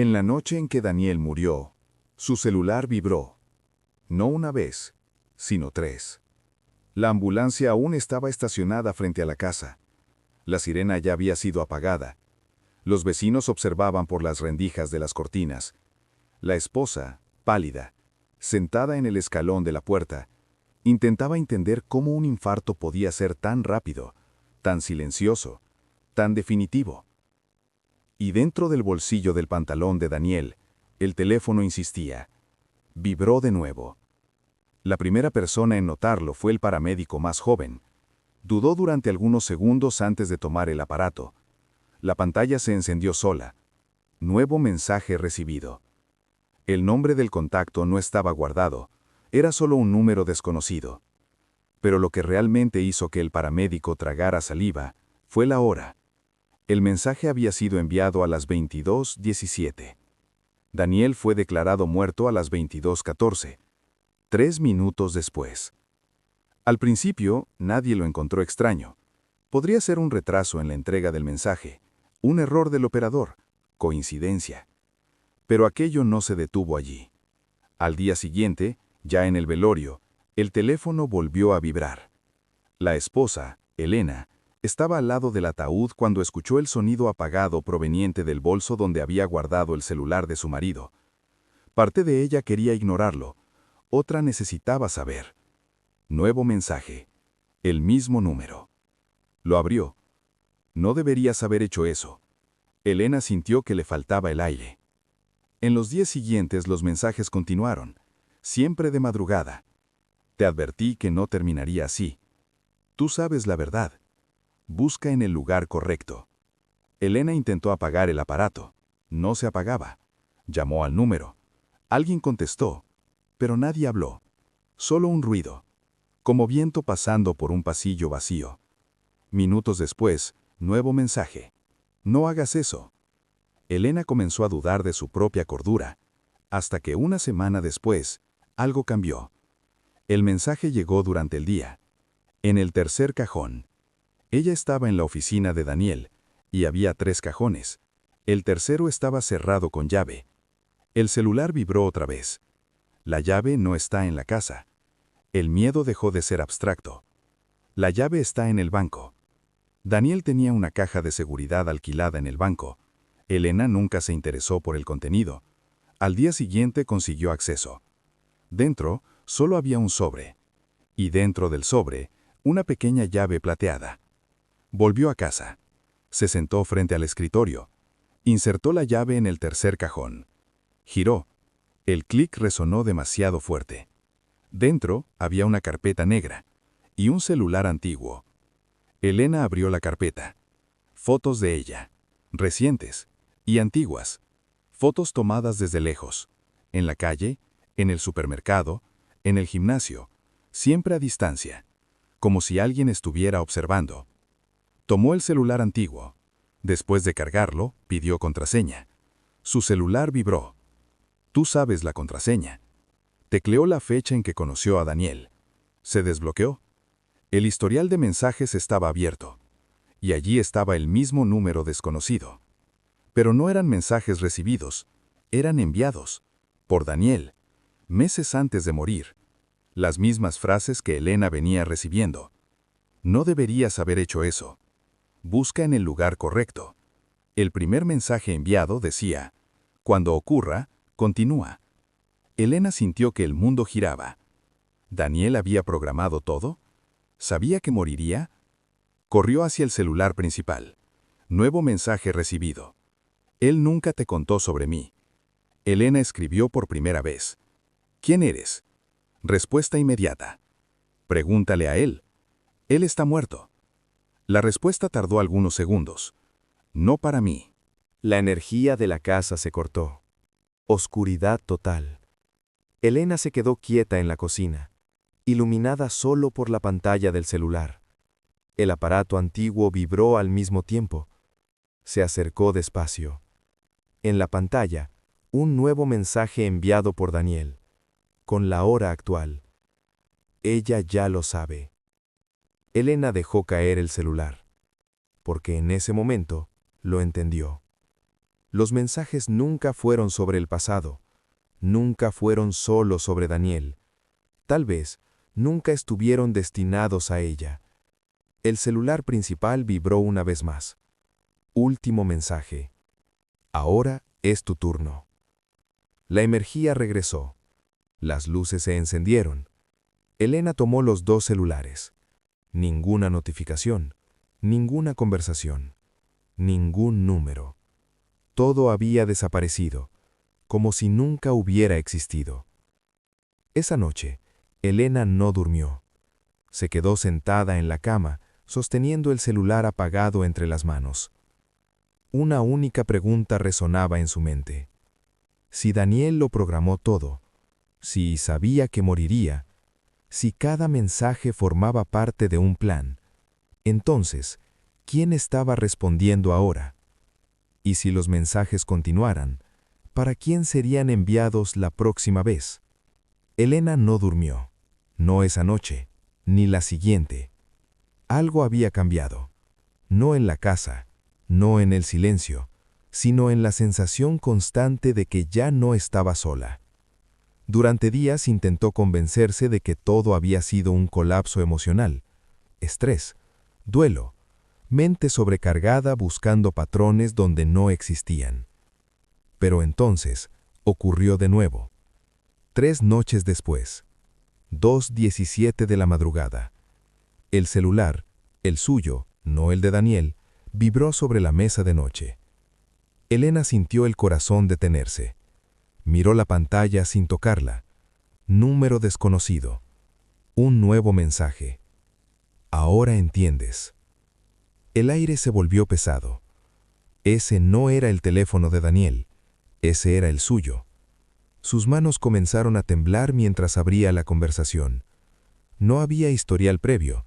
En la noche en que Daniel murió, su celular vibró. No una vez, sino 3. La ambulancia aún estaba estacionada frente a la casa. La sirena ya había sido apagada. Los vecinos observaban por las rendijas de las cortinas. La esposa, pálida, sentada en el escalón de la puerta, intentaba entender cómo un infarto podía ser tan rápido, tan silencioso, tan definitivo. Y dentro del bolsillo del pantalón de Daniel, el teléfono insistía. Vibró de nuevo. La primera persona en notarlo fue el paramédico más joven. Dudó durante algunos segundos antes de tomar el aparato. La pantalla se encendió sola. Nuevo mensaje recibido. El nombre del contacto no estaba guardado, era solo un número desconocido. Pero lo que realmente hizo que el paramédico tragara saliva fue la hora. El mensaje había sido enviado a las 22:17. Daniel fue declarado muerto a las 22:14, 3 minutos después. Al principio, nadie lo encontró extraño. Podría ser un retraso en la entrega del mensaje, un error del operador, coincidencia. Pero aquello no se detuvo allí. Al día siguiente, ya en el velorio, el teléfono volvió a vibrar. La esposa, Elena, estaba al lado del ataúd cuando escuchó el sonido apagado proveniente del bolso donde había guardado el celular de su marido. Parte de ella quería ignorarlo, otra necesitaba saber. Nuevo mensaje. El mismo número. Lo abrió. No deberías haber hecho eso. Elena sintió que le faltaba el aire. En los días siguientes los mensajes continuaron, siempre de madrugada. Te advertí que no terminaría así. Tú sabes la verdad. Busca en el lugar correcto. Elena intentó apagar el aparato. No se apagaba. Llamó al número. Alguien contestó, pero nadie habló. Solo un ruido, como viento pasando por un pasillo vacío. Minutos después, nuevo mensaje. No hagas eso. Elena comenzó a dudar de su propia cordura, hasta que una semana después, algo cambió. El mensaje llegó durante el día. En el tercer cajón. Ella estaba en la oficina de Daniel, y había 3 cajones. El tercero estaba cerrado con llave. El celular vibró otra vez. La llave no está en la casa. El miedo dejó de ser abstracto. La llave está en el banco. Daniel tenía una caja de seguridad alquilada en el banco. Elena nunca se interesó por el contenido. Al día siguiente consiguió acceso. Dentro, solo había un sobre. Y dentro del sobre, una pequeña llave plateada. Volvió a casa. Se sentó frente al escritorio. Insertó la llave en el tercer cajón. Giró. El clic resonó demasiado fuerte. Dentro había una carpeta negra y un celular antiguo. Elena abrió la carpeta. Fotos de ella, recientes y antiguas. Fotos tomadas desde lejos, en la calle, en el supermercado, en el gimnasio, siempre a distancia, como si alguien estuviera observando. Tomó el celular antiguo. Después de cargarlo, pidió contraseña. Su celular vibró. Tú sabes la contraseña. Tecleó la fecha en que conoció a Daniel. Se desbloqueó. El historial de mensajes estaba abierto. Y allí estaba el mismo número desconocido. Pero no eran mensajes recibidos, eran enviados. Por Daniel. Meses antes de morir. Las mismas frases que Elena venía recibiendo. No deberías haber hecho eso. Busca en el lugar correcto. El primer mensaje enviado decía, cuando ocurra, continúa. Elena sintió que el mundo giraba. ¿Daniel había programado todo? ¿Sabía que moriría? Corrió hacia el celular principal. Nuevo mensaje recibido. Él nunca te contó sobre mí. Elena escribió por primera vez. ¿Quién eres? Respuesta inmediata. Pregúntale a él. Él está muerto. La respuesta tardó algunos segundos. No para mí. La energía de la casa se cortó. Oscuridad total. Elena se quedó quieta en la cocina, iluminada solo por la pantalla del celular. El aparato antiguo vibró al mismo tiempo. Se acercó despacio. En la pantalla, un nuevo mensaje enviado por Daniel, con la hora actual. Ella ya lo sabe. Elena dejó caer el celular, porque en ese momento lo entendió. Los mensajes nunca fueron sobre el pasado, nunca fueron solo sobre Daniel. Tal vez nunca estuvieron destinados a ella. El celular principal vibró una vez más. Último mensaje. Ahora es tu turno. La energía regresó. Las luces se encendieron. Elena tomó los dos celulares. Ninguna notificación, ninguna conversación, ningún número. Todo había desaparecido, como si nunca hubiera existido. Esa noche, Elena no durmió. Se quedó sentada en la cama, sosteniendo el celular apagado entre las manos. Una única pregunta resonaba en su mente. Si Daniel lo programó todo, si sabía que moriría, si cada mensaje formaba parte de un plan, entonces, ¿quién estaba respondiendo ahora? Y si los mensajes continuaran, ¿para quién serían enviados la próxima vez? Elena no durmió, no esa noche, ni la siguiente. Algo había cambiado, no en la casa, no en el silencio, sino en la sensación constante de que ya no estaba sola. Durante días intentó convencerse de que todo había sido un colapso emocional, estrés, duelo, mente sobrecargada buscando patrones donde no existían. Pero entonces ocurrió de nuevo. 3 noches después, 2:17 de la madrugada. El celular, el suyo, no el de Daniel, vibró sobre la mesa de noche. Elena sintió el corazón detenerse. Miró la pantalla sin tocarla. Número desconocido. Un nuevo mensaje. Ahora entiendes. El aire se volvió pesado. Ese no era el teléfono de Daniel, ese era el suyo. Sus manos comenzaron a temblar mientras abría la conversación. No había historial previo,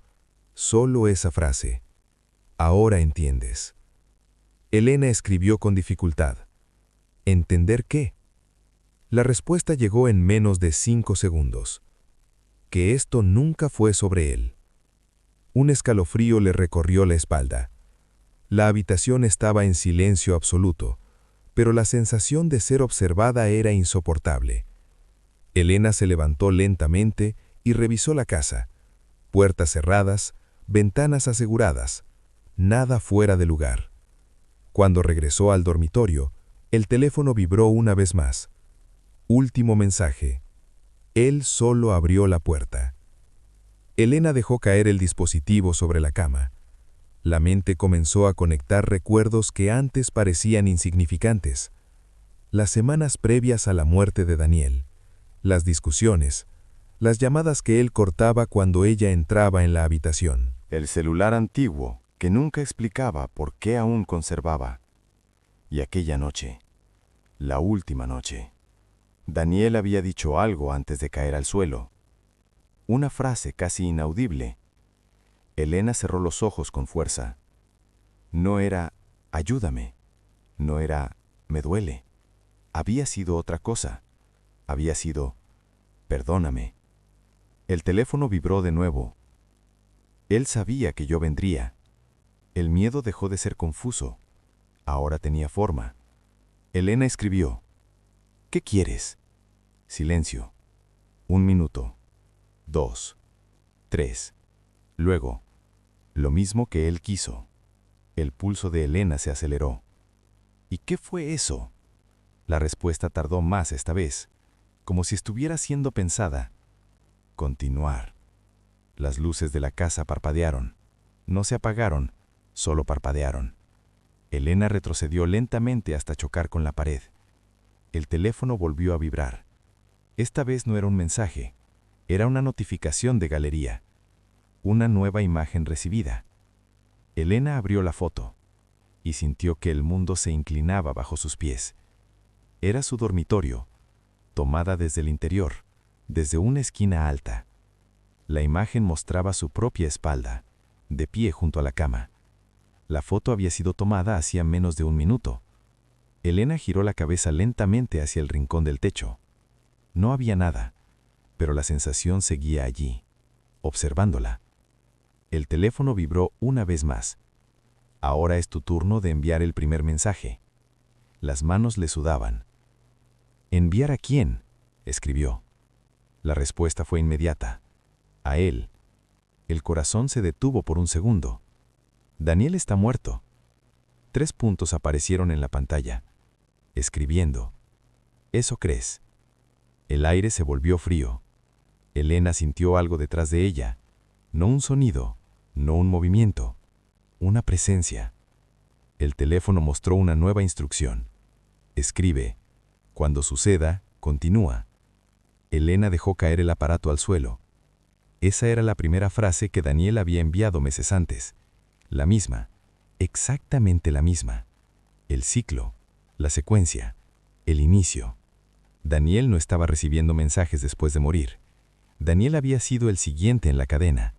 solo esa frase. Ahora entiendes. Elena escribió con dificultad. ¿Entender qué? La respuesta llegó en menos de 5 segundos. Que esto nunca fue sobre él. Un escalofrío le recorrió la espalda. La habitación estaba en silencio absoluto, pero la sensación de ser observada era insoportable. Elena se levantó lentamente y revisó la casa. Puertas cerradas, ventanas aseguradas, nada fuera de lugar. Cuando regresó al dormitorio, el teléfono vibró una vez más. Último mensaje. Él solo abrió la puerta. Elena dejó caer el dispositivo sobre la cama. La mente comenzó a conectar recuerdos que antes parecían insignificantes. Las semanas previas a la muerte de Daniel, las discusiones, las llamadas que él cortaba cuando ella entraba en la habitación. El celular antiguo que nunca explicaba por qué aún conservaba. Y aquella noche, la última noche, Daniel había dicho algo antes de caer al suelo. Una frase casi inaudible. Elena cerró los ojos con fuerza. No era «ayúdame», no era «me duele». Había sido otra cosa. Había sido «perdóname». El teléfono vibró de nuevo. Él sabía que yo vendría. El miedo dejó de ser confuso. Ahora tenía forma. Elena escribió. «¿Qué quieres?» Silencio. 1 minuto. 2. 3. Luego, lo mismo que él quiso. El pulso de Elena se aceleró. ¿Y qué fue eso? La respuesta tardó más esta vez, como si estuviera siendo pensada. Continuar. Las luces de la casa parpadearon. No se apagaron, solo parpadearon. Elena retrocedió lentamente hasta chocar con la pared. El teléfono volvió a vibrar. Esta vez no era un mensaje, era una notificación de galería. Una nueva imagen recibida. Elena abrió la foto y sintió que el mundo se inclinaba bajo sus pies. Era su dormitorio, tomada desde el interior, desde una esquina alta. La imagen mostraba su propia espalda, de pie junto a la cama. La foto había sido tomada hacía menos de 1 minuto. Elena giró la cabeza lentamente hacia el rincón del techo. No había nada, pero la sensación seguía allí, observándola. El teléfono vibró una vez más. Ahora es tu turno de enviar el primer mensaje. Las manos le sudaban. ¿Enviar a quién?, escribió. La respuesta fue inmediata. A él. El corazón se detuvo por un segundo. Daniel está muerto. 3 puntos aparecieron en la pantalla. Escribiendo. ¿Eso crees? El aire se volvió frío. Elena sintió algo detrás de ella. No un sonido, no un movimiento, una presencia. El teléfono mostró una nueva instrucción. Escribe. Cuando suceda, continúa. Elena dejó caer el aparato al suelo. Esa era la primera frase que Daniel había enviado meses antes. La misma, exactamente la misma. El ciclo, la secuencia, el inicio. Daniel no estaba recibiendo mensajes después de morir. Daniel había sido el siguiente en la cadena.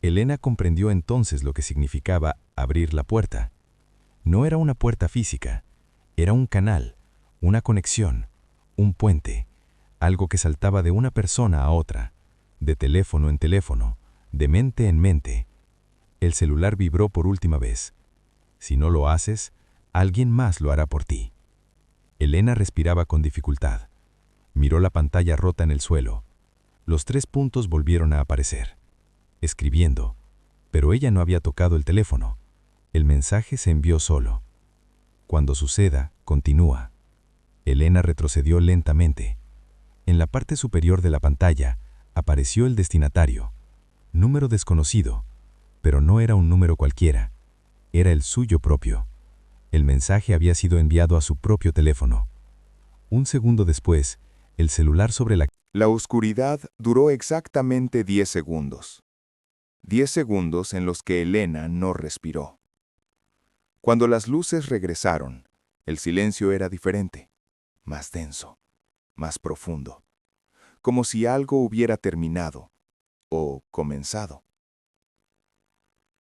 Elena comprendió entonces lo que significaba abrir la puerta. No era una puerta física, era un canal, una conexión, un puente, algo que saltaba de una persona a otra, de teléfono en teléfono, de mente en mente. El celular vibró por última vez. Si no lo haces, alguien más lo hará por ti. Elena respiraba con dificultad. Miró la pantalla rota en el suelo. Los 3 puntos volvieron a aparecer. Escribiendo. Pero ella no había tocado el teléfono. El mensaje se envió solo. Cuando suceda, continúa. Elena retrocedió lentamente. En la parte superior de la pantalla apareció el destinatario. Número desconocido, pero no era un número cualquiera. Era el suyo propio. El mensaje había sido enviado a su propio teléfono. Un segundo después, el celular sobre la... La oscuridad duró exactamente 10 segundos. 10 segundos en los que Elena no respiró. Cuando las luces regresaron, el silencio era diferente, más denso, más profundo, como si algo hubiera terminado o comenzado.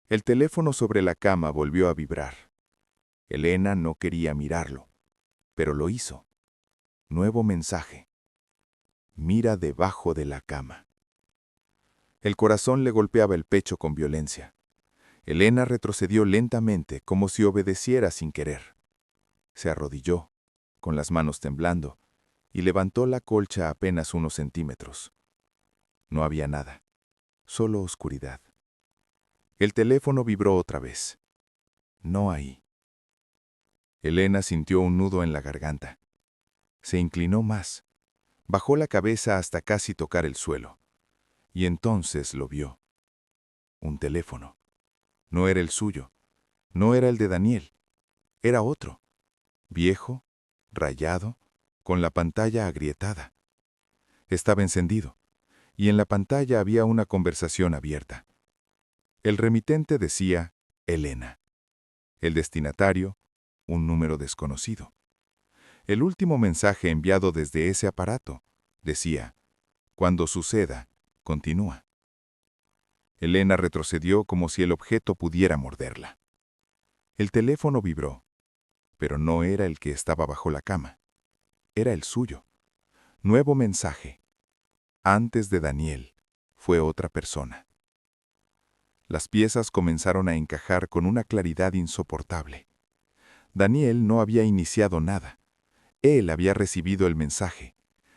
El teléfono sobre la cama volvió a vibrar. Elena no quería mirarlo, pero lo hizo. Nuevo mensaje. Mira debajo de la cama. El corazón le golpeaba el pecho con violencia. Elena retrocedió lentamente, como si obedeciera sin querer. Se arrodilló, con las manos temblando, y levantó la colcha apenas unos centímetros. No había nada, solo oscuridad. El teléfono vibró otra vez. No ahí. Elena sintió un nudo en la garganta. Se inclinó más. Bajó la cabeza hasta casi tocar el suelo. Y entonces lo vio. Un teléfono. No era el suyo. No era el de Daniel. Era otro. Viejo, rayado, con la pantalla agrietada. Estaba encendido, y en la pantalla había una conversación abierta. El remitente decía Elena. El destinatario, un número desconocido. El último mensaje enviado desde ese aparato decía, cuando suceda, continúa. Elena retrocedió como si el objeto pudiera morderla. El teléfono vibró, pero no era el que estaba bajo la cama. Era el suyo. Nuevo mensaje. Antes de Daniel, fue otra persona. Las piezas comenzaron a encajar con una claridad insoportable. Daniel no había iniciado nada. Él había recibido el mensaje,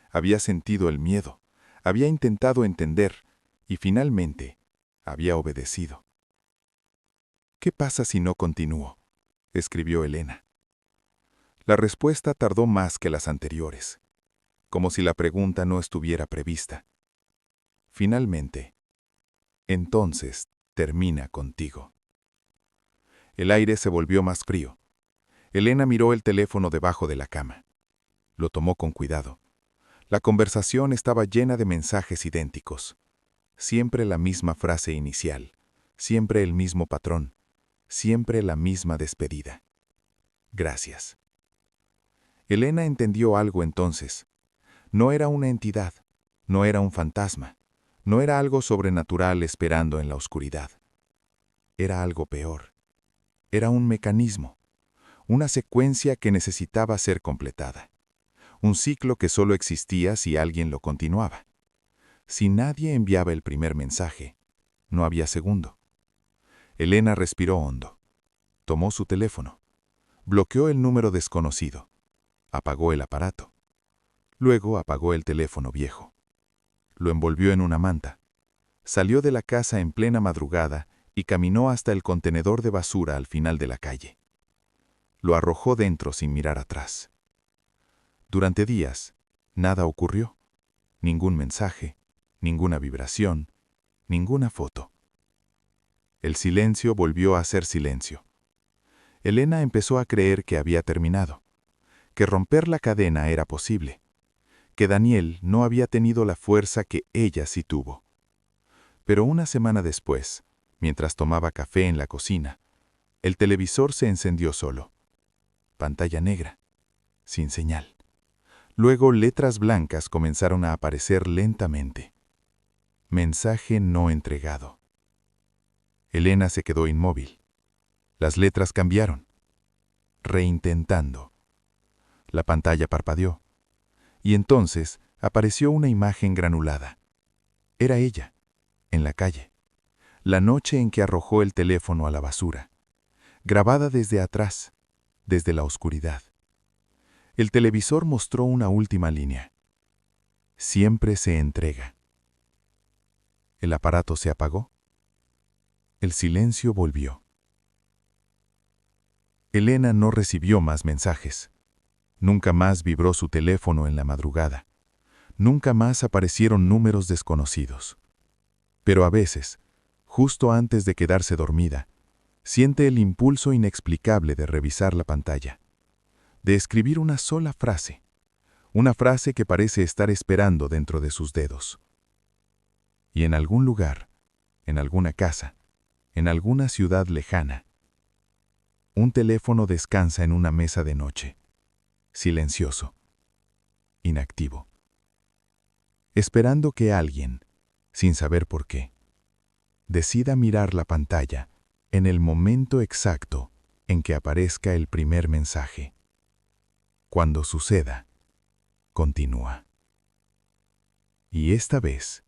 había sentido el miedo, había intentado entender y finalmente había obedecido. ¿Qué pasa si no continúo?, escribió Elena. La respuesta tardó más que las anteriores, como si la pregunta no estuviera prevista. Finalmente, entonces termina contigo. El aire se volvió más frío. Elena miró el teléfono debajo de la cama. Lo tomó con cuidado. La conversación estaba llena de mensajes idénticos. Siempre la misma frase inicial, siempre el mismo patrón, siempre la misma despedida. Gracias. Elena entendió algo entonces. No era una entidad, no era un fantasma, no era algo sobrenatural esperando en la oscuridad. Era algo peor. Era un mecanismo, una secuencia que necesitaba ser completada. Un ciclo que solo existía si alguien lo continuaba. Si nadie enviaba el primer mensaje, no había segundo. Elena respiró hondo. Tomó su teléfono. Bloqueó el número desconocido. Apagó el aparato. Luego apagó el teléfono viejo. Lo envolvió en una manta. Salió de la casa en plena madrugada y caminó hasta el contenedor de basura al final de la calle. Lo arrojó dentro sin mirar atrás. Durante días, nada ocurrió. Ningún mensaje, ninguna vibración, ninguna foto. El silencio volvió a ser silencio. Elena empezó a creer que había terminado, que romper la cadena era posible, que Daniel no había tenido la fuerza que ella sí tuvo. Pero una semana después, mientras tomaba café en la cocina, el televisor se encendió solo. Pantalla negra, sin señal. Luego letras blancas comenzaron a aparecer lentamente. Mensaje no entregado. Elena se quedó inmóvil. Las letras cambiaron. Reintentando. La pantalla parpadeó. Y entonces apareció una imagen granulada. Era ella, en la calle. La noche en que arrojó el teléfono a la basura. Grabada desde atrás, desde la oscuridad. El televisor mostró una última línea. Siempre se entrega. El aparato se apagó. El silencio volvió. Elena no recibió más mensajes. Nunca más vibró su teléfono en la madrugada. Nunca más aparecieron números desconocidos. Pero a veces, justo antes de quedarse dormida, siente el impulso inexplicable de revisar la pantalla, de escribir una sola frase, una frase que parece estar esperando dentro de sus dedos. Y en algún lugar, en alguna casa, en alguna ciudad lejana, un teléfono descansa en una mesa de noche, silencioso, inactivo, esperando que alguien, sin saber por qué, decida mirar la pantalla en el momento exacto en que aparezca el primer mensaje. Cuando suceda, continúa. Y esta vez,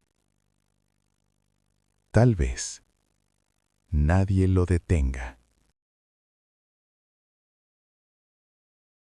tal vez, nadie lo detenga.